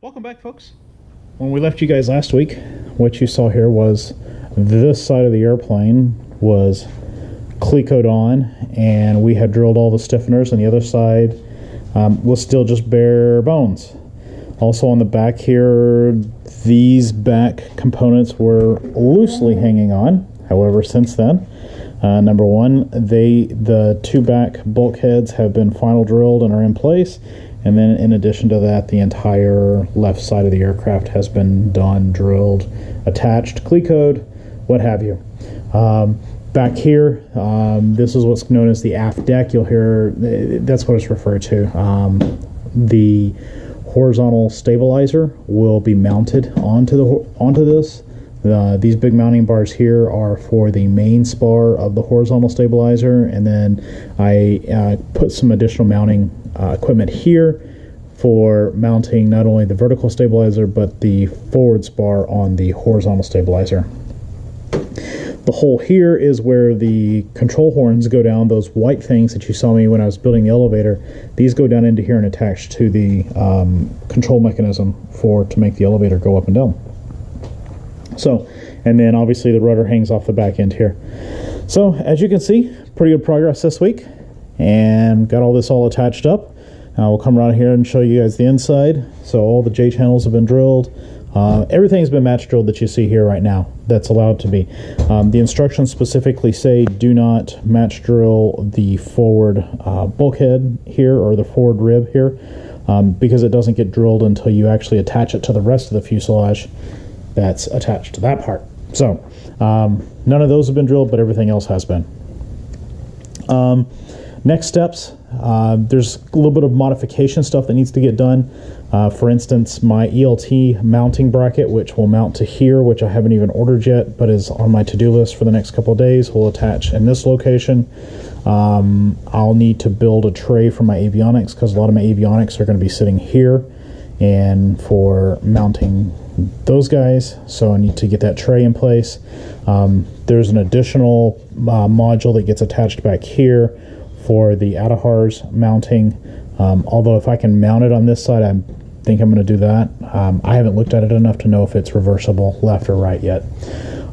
Welcome back, folks. When we left you guys last week, what you saw here was this side of the airplane was clecoed on, and we had drilled all the stiffeners, and the other side was still just bare bones. Also on the back here, these back components were loosely hanging on. However, since then, number one, the two back bulkheads have been final drilled and are in place. And then in addition to that, the entire left side of the aircraft has been done, drilled, attached, clecoed, what have you. Back here, this is what's known as the aft deck. You'll hear, that's what it's referred to. The horizontal stabilizer will be mounted onto this. These big mounting bars here are for the main spar of the horizontal stabilizer, and then I put some additional mounting equipment here for mounting not only the vertical stabilizer but the forward spar on the horizontal stabilizer. The hole here is where the control horns go down, those white things that you saw me when I was building the elevator. These go down into here and attach to the control mechanism to make the elevator go up and down. So, and then obviously the rudder hangs off the back end here. So as you can see, pretty good progress this week, and got all this all attached up. We'll come around here and show you guys the inside. So all the J channels have been drilled. Everything's been match drilled that you see here right now. That's allowed to be. The instructions specifically say do not match drill the forward bulkhead here, or the forward rib here, because it doesn't get drilled until you actually attach it to the rest of the fuselage that's attached to that part. So none of those have been drilled, but everything else has been. Next steps, there's a little bit of modification stuff that needs to get done. For instance, my ELT mounting bracket, which will mount to here, which I haven't even ordered yet, but is on my to-do list for the next couple of days, will attach in this location. I'll need to build a tray for my avionics, because a lot of my avionics are going to be sitting here, and for mounting those guys, so I need to get that tray in place. There's an additional module that gets attached back here for the Adahars mounting. Although if I can mount it on this side, I think I'm going to do that. I haven't looked at it enough to know if it's reversible left or right yet.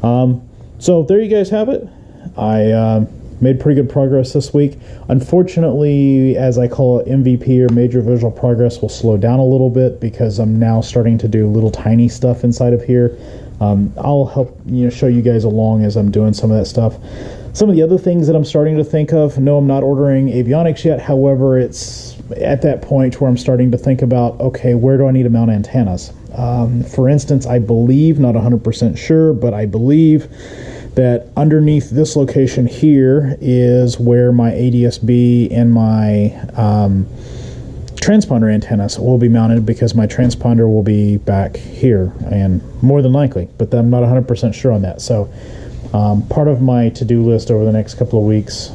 So there you guys have it. I made pretty good progress this week. Unfortunately, as I call it, MVP or major visual progress will slow down a little bit, because I'm now starting to do little tiny stuff inside of here. I'll help show you guys along as I'm doing some of that stuff. Some of the other things that I'm starting to think of, no, I'm not ordering avionics yet. However, it's at that point where I'm starting to think about, okay, where do I need to mount antennas? For instance, I believe, not 100% sure, but I believe that underneath this location here is where my ADS-B and my transponder antennas will be mounted, because my transponder will be back here, and more than likely, but I'm not 100% sure on that. So part of my to-do list over the next couple of weeks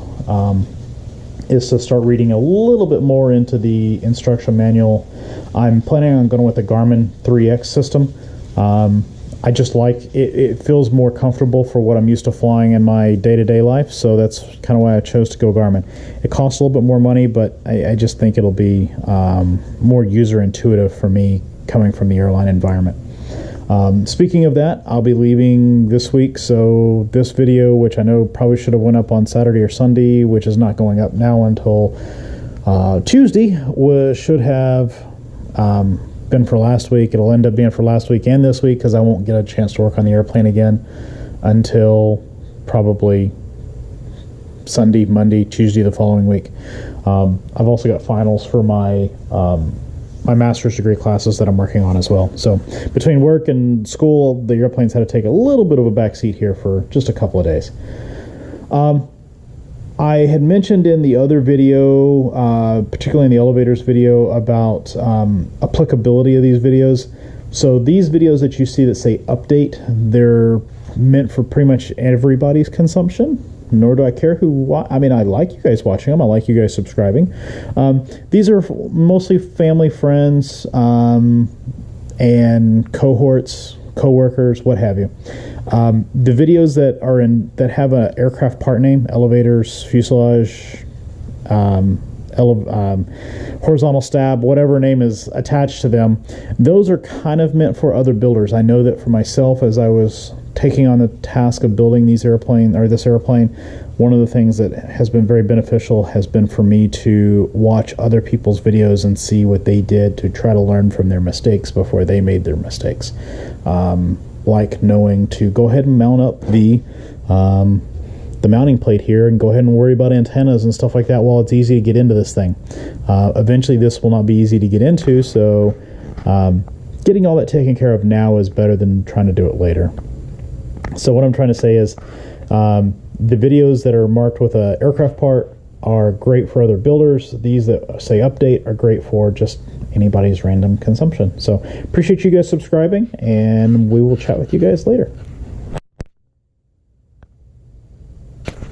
is to start reading a little bit more into the instruction manual. I'm planning on going with the Garmin 3X system. I just like it. It feels more comfortable for what I'm used to flying in my day-to-day life, so that's kind of why I chose to go Garmin. It costs a little bit more money, but I just think it'll be more user-intuitive for me coming from the airline environment. Speaking of that, I'll be leaving this week, so this video, which I know probably should have went up on Saturday or Sunday, which is not going up now until Tuesday, should have been for last week. It'll end up being for last week and this week, because I won't get a chance to work on the airplane again until probably Sunday, Monday, Tuesday the following week. I've also got finals for my my master's degree classes that I'm working on as well. So between work and school, the airplane's had to take a little bit of a back seat here for just a couple of days. I had mentioned in the other video, particularly in the elevators video, about applicability of these videos. So these videos that you see that say update, they're meant for pretty much everybody's consumption. Nor do I care who I mean, I like you guys watching them. I like you guys subscribing. These are mostly family, friends, and cohorts, co-workers, what have you. The videos that have an aircraft part name, elevators, fuselage, horizontal stab, whatever name is attached to them, those are kind of meant for other builders. I know that for myself, as I was taking on the task of building this airplane, one of the things that has been very beneficial has been for me to watch other people's videos and see what they did to try to learn from their mistakes before they made their mistakes. Like knowing to go ahead and mount up the mounting plate here and go ahead and worry about antennas and stuff like that while it's easy to get into this thing. Eventually this will not be easy to get into, so getting all that taken care of now is better than trying to do it later. So what I'm trying to say is the videos that are marked with an aircraft part are great for other builders. These that say update are great for just anybody's random consumption. So appreciate you guys subscribing, and we will chat with you guys later.